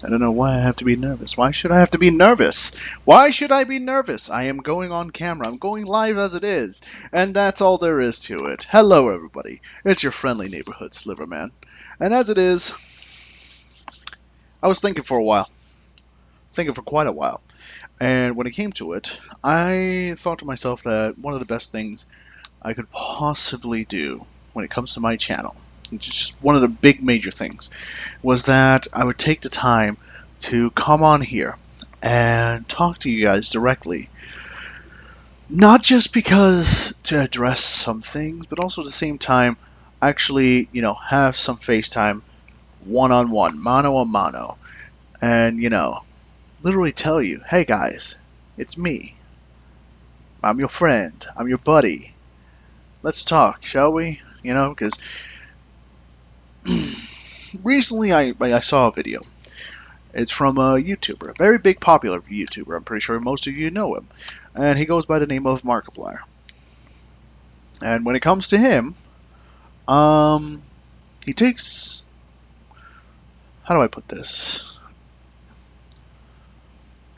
I don't know why I have to be nervous. Why should I have to be nervous? Why should I be nervous? I am going on camera. I'm going live as it is. And that's all there is to it. Hello, everybody. It's your friendly neighborhood Sliverman. And as it is, I was thinking for a while. Thinking for quite a while. And when it came to it, I thought to myself that one of the best things I could possibly do when it comes to my channel, which is just one of the big major things, was that I would take the time to come on here and talk to you guys directly. Not just because to address some things, but also at the same time, actually, have some FaceTime one-on-one, mano a mano, and, literally tell you, hey guys, it's me. I'm your friend. I'm your buddy. Let's talk, shall we? Because recently I saw a video. It's from a YouTuber, a very big popular YouTuber. I'm pretty sure most of you know him. And he goes by the name of Markiplier. And when it comes to him, he takes, how do I put this?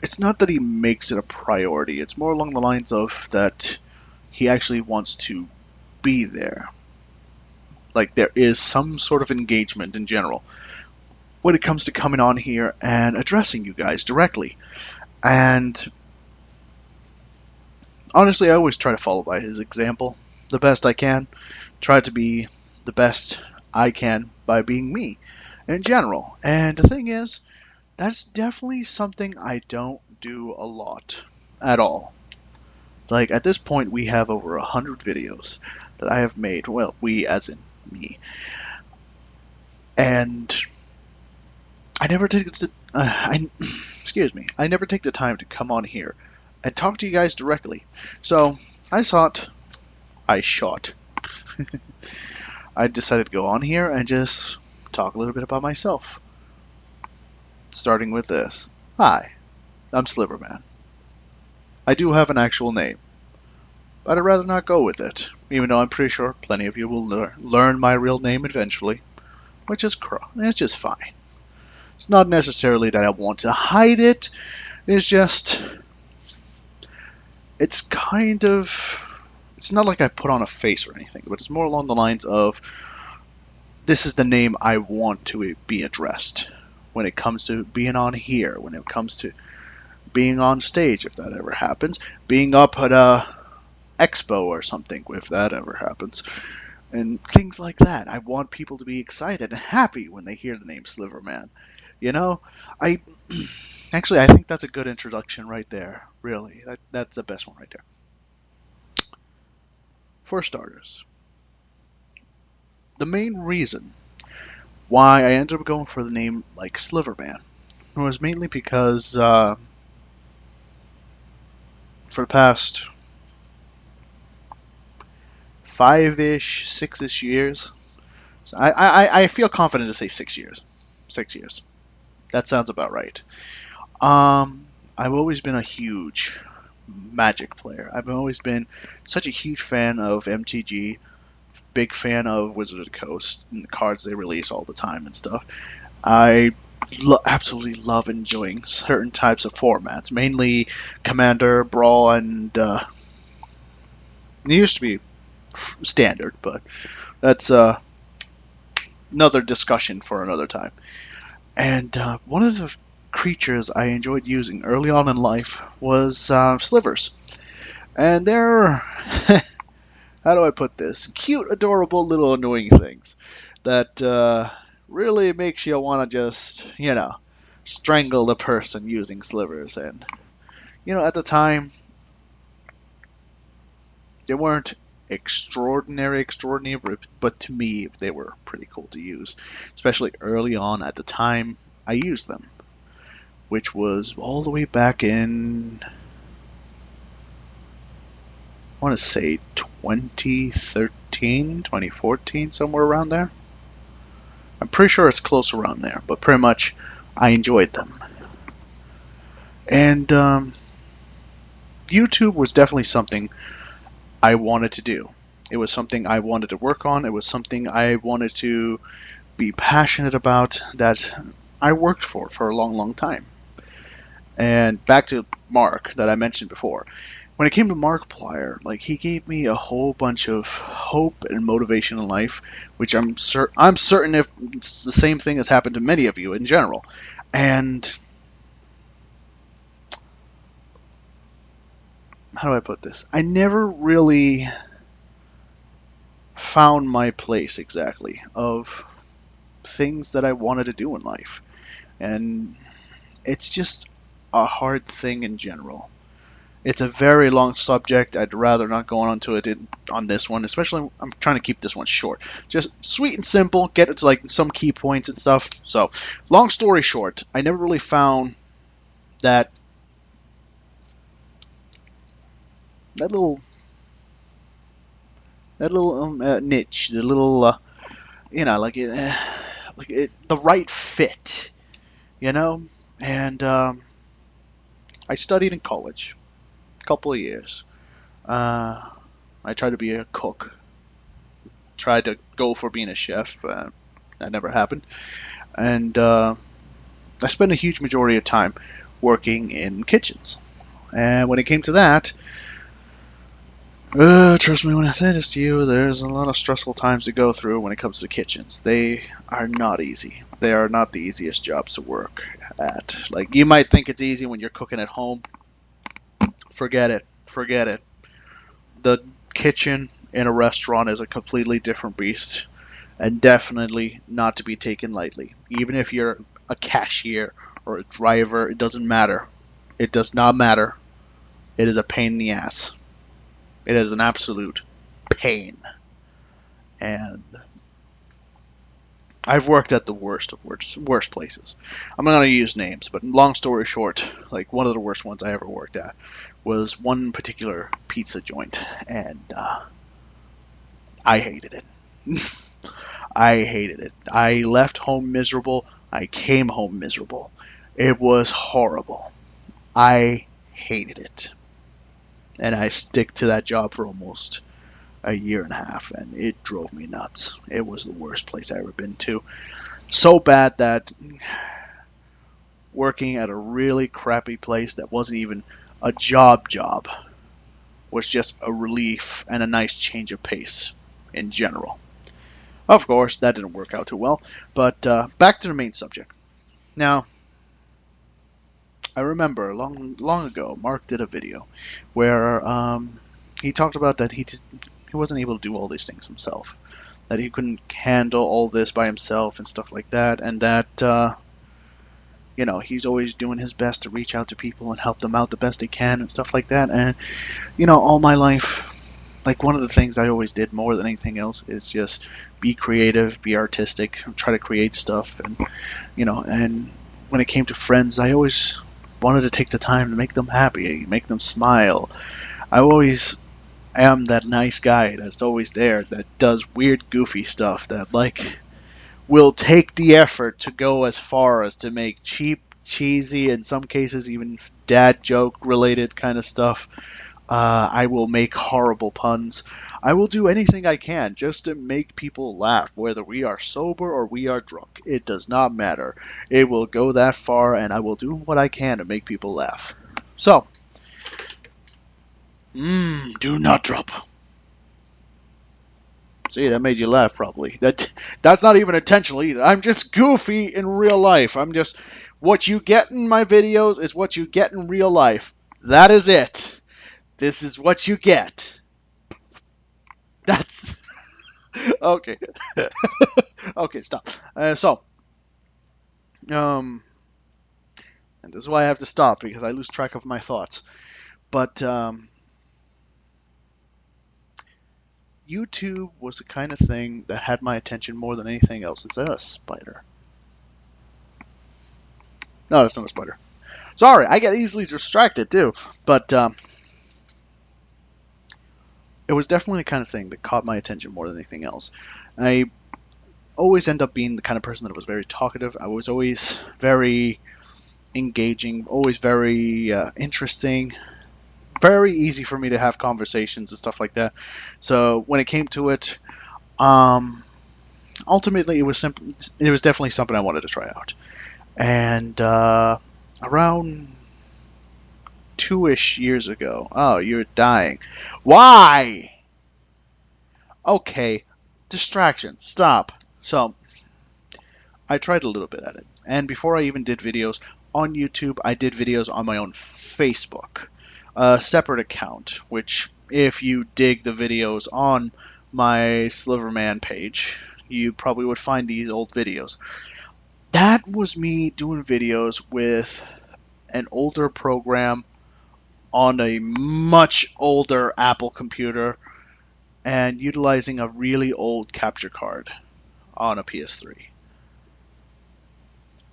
It's not that he makes it a priority. It's more along the lines of that he actually wants to be there. Like there is some sort of engagement in general when it comes to coming on here and addressing you guys directly. And honestly, I always try to follow by his example the best I can. Try to be the best I can by being me in general. And the thing is, that's definitely something I don't do a lot at all. Like at this point, we have over 100 videos that I have made. Well, we as in me. And I never take the excuse me. I never take the time to come on here and talk to you guys directly. So I I decided to go on here and just talk a little bit about myself. Starting with this. Hi, I'm Sliverman. I do have an actual name, but I'd rather not go with it, even though I'm pretty sure plenty of you will learn my real name eventually, which is it's just fine. It's not necessarily that I want to hide it, it's just, it's not like I put on a face or anything, but it's more along the lines of, this is the name I want to be addressed when it comes to being on here, when it comes to being on stage, if that ever happens, being up at a expo or something, if that ever happens, and things like that. I want people to be excited and happy when they hear the name Sliverman. I actually I think that's a good introduction right there. Really, that's the best one right there. For starters, the main reason why I ended up going for the name like Sliverman was mainly because for the past 5-ish, 6-ish years, so I feel confident to say 6 years. 6 years. That sounds about right. I've always been a huge Magic player. I've always been such a huge fan of MTG, big fan of Wizard of the Coast and the cards they release all the time and stuff. I absolutely love enjoying certain types of formats, mainly Commander, Brawl, and it used to be Standard, but that's another discussion for another time. And one of the creatures I enjoyed using early on in life was slivers. And they're, how do I put this? Cute, adorable, little annoying things that really makes you want to just, strangle the person using slivers. And, at the time, they weren't extraordinary, but to me, they were pretty cool to use. Especially early on at the time I used them, which was all the way back in, I want to say 2013, 2014, somewhere around there. I'm pretty sure it's close around there, but pretty much I enjoyed them. And YouTube was definitely something I wanted to do. It was something I wanted to work on. It was something I wanted to be passionate about, that I worked for a long, long time. And back to Mark that I mentioned before. When it came to Markiplier, like he gave me a whole bunch of hope and motivation in life, which I'm certain if it's the same thing has happened to many of you in general. And how do I put this? I never really found my place exactly of things that I wanted to do in life. And it's just a hard thing in general. It's a very long subject. I'd rather not go on to it on this one, especially I'm trying to keep this one short. Just sweet and simple, get it to like some key points and stuff. So, long story short, I never really found that that little niche, the little the right fit, you know. And I studied in college, a couple of years. Uh, I tried to be a cook. Tried to go for being a chef. That never happened. And I spent a huge majority of time working in kitchens. And when it came to that, trust me when I say this to you, there's a lot of stressful times to go through when it comes to kitchens. They are not easy. They are not the easiest jobs to work at. Like, you might think it's easy when you're cooking at home. Forget it. Forget it. The kitchen in a restaurant is a completely different beast, and definitely not to be taken lightly. Even if you're a cashier or a driver, it doesn't matter. It does not matter. It is a pain in the ass. It is an absolute pain. And I've worked at the worst of worst places. I'm not going to use names, but long story short, like one of the worst ones I ever worked at was one particular pizza joint, and I hated it. I hated it. I left home miserable. I came home miserable. It was horrible. I hated it. And I stick to that job for almost a year and a half, and it drove me nuts. It was the worst place I ever been to. So bad that working at a really crappy place that wasn't even a job was just a relief and a nice change of pace in general. Of course, that didn't work out too well, but back to the main subject. Now, I remember long ago, Mark did a video where he talked about that he wasn't able to do all these things himself, that he couldn't handle all this by himself and stuff like that, and that he's always doing his best to reach out to people and help them out the best he can and stuff like that. And all my life, like one of the things I always did more than anything else is just be creative, be artistic, try to create stuff, and when it came to friends, I always wanted to take the time to make them happy, make them smile. I always am that nice guy that's always there, that does weird, goofy stuff, that will take the effort to go as far as to make cheap, cheesy, in some cases even dad joke related kind of stuff. I will make horrible puns. I will do anything I can just to make people laugh, whether we are sober or we are drunk. It does not matter. It will go that far, and I will do what I can to make people laugh. So, do not drop. See, that made you laugh, probably. That's not even intentional either. I'm just goofy in real life. What you get in my videos is what you get in real life. That is it. This is what you get. That's okay. Okay, stop. And this is why I have to stop, because I lose track of my thoughts. But YouTube was the kind of thing that had my attention more than anything else. Is that a spider? No, it's not a spider. Sorry, I get easily distracted too. But it was definitely the kind of thing that caught my attention more than anything else. I always end up being the kind of person that was very talkative. I was always very engaging, always very interesting, very easy for me to have conversations and stuff like that. So when it came to it, ultimately it was definitely something I wanted to try out. And around 2-ish years ago. Oh, you're dying. Why? Okay, distraction. Stop. So, I tried a little bit at it. And before I even did videos on YouTube, I did videos on my own Facebook, a separate account, which, if you dig the videos on my Sliverman page, you probably would find these old videos. That was me doing videos with an older program on a much older Apple computer and utilizing a really old capture card on a PS3.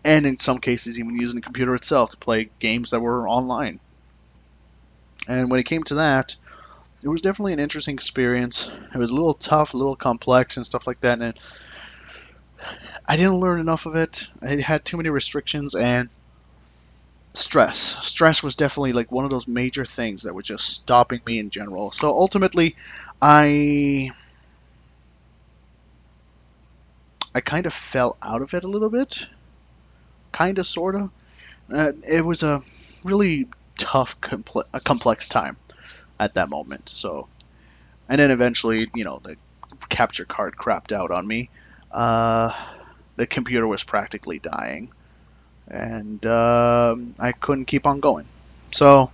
And in some cases, even using the computer itself to play games that were online. And when it came to that, it was definitely an interesting experience. It was a little tough, a little complex, and stuff like that. And I didn't learn enough of it. I had too many restrictions and stress. Stress was definitely like one of those major things that was just stopping me in general. So ultimately, I kind of fell out of it a little bit, kind of, sort of. It was a really tough, complex time at that moment. So, and then eventually, the capture card crapped out on me. Uh, the computer was practically dying, and I couldn't keep on going. So,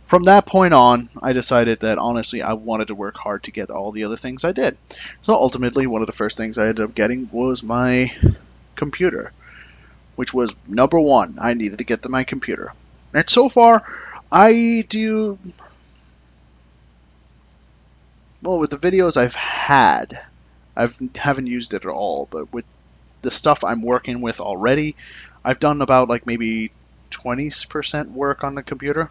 from that point on, I decided that honestly, I wanted to work hard to get all the other things I did. So ultimately, one of the first things I ended up getting was my computer, which was number one. I needed to get to my computer. And so far, I do well with the videos I've had. I haven't used it at all, but with the stuff I'm working with already, I've done about like maybe 20% work on the computer.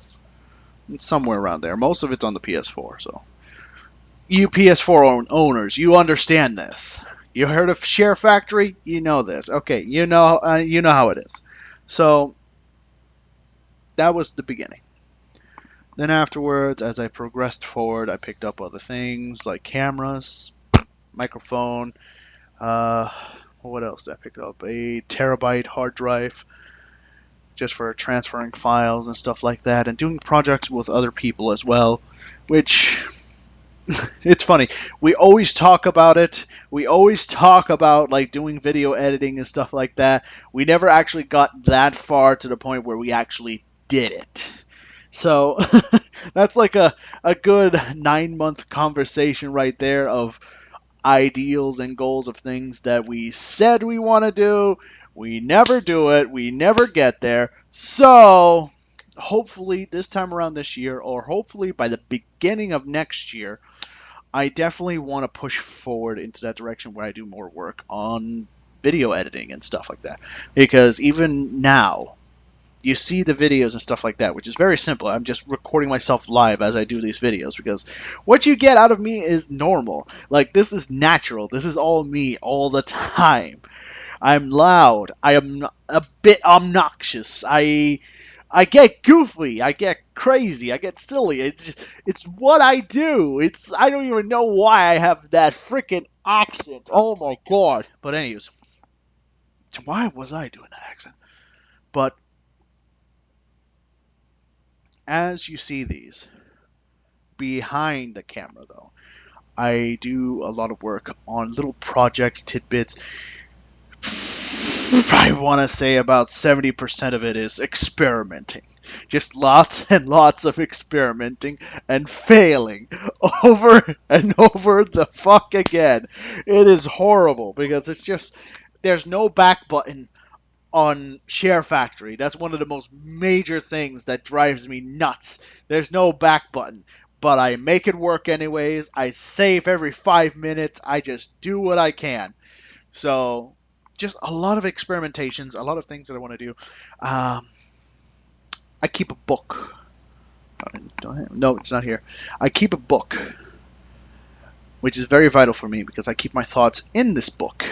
It's somewhere around there. Most of it's on the PS4, so you PS4 owners, you understand this. You heard of SHAREfactory? You know this. Okay, you know how it is. So that was the beginning. Then afterwards, as I progressed forward, I picked up other things like cameras, microphone. Uh, what else did I pick up? A terabyte hard drive, just for transferring files and stuff like that, and doing projects with other people as well, which it's funny. We always talk about it. We always talk about like doing video editing and stuff like that. We never actually got that far to the point where we actually did it. So that's like a good 9-month conversation right there of ideals and goals of things that we said we want to do. We never do it. We never get there. So hopefully this time around this year, or hopefully by the beginning of next year, I definitely want to push forward into that direction where I do more work on video editing and stuff like that. Because even now, you see the videos and stuff like that, which is very simple. I'm just recording myself live as I do these videos because what you get out of me is normal. Like, this is natural. This is all me all the time. I'm loud. I am a bit obnoxious. I get goofy. I get crazy. I get silly. It's what I do. I don't even know why I have that freaking accent. Oh my god. But anyways, why was I doing that accent? But as you see these behind the camera, though, I do a lot of work on little projects, tidbits. I want to say about 70% of it is experimenting. Just lots and lots of experimenting and failing over and over the fuck again. It is horrible because it's just, there's no back button on SHAREfactory. That's one of the most major things that drives me nuts. There's no back button. But I make it work anyways. I save every 5 minutes. I just do what I can. So, just a lot of experimentations, a lot of things that I want to do. I keep a book. No, it's not here. I keep a book, which is very vital for me because I keep my thoughts in this book.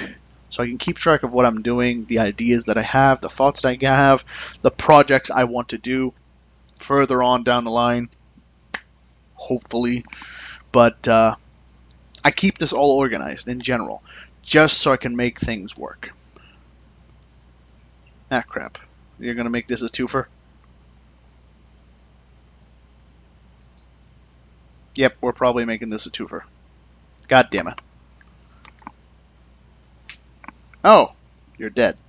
So I can keep track of what I'm doing, the ideas that I have, the thoughts that I have, the projects I want to do further on down the line, hopefully. But I keep this all organized in general, just so I can make things work. Ah, crap. You're gonna make this a twofer? Yep, we're probably making this a twofer. God damn it. Oh, you're dead.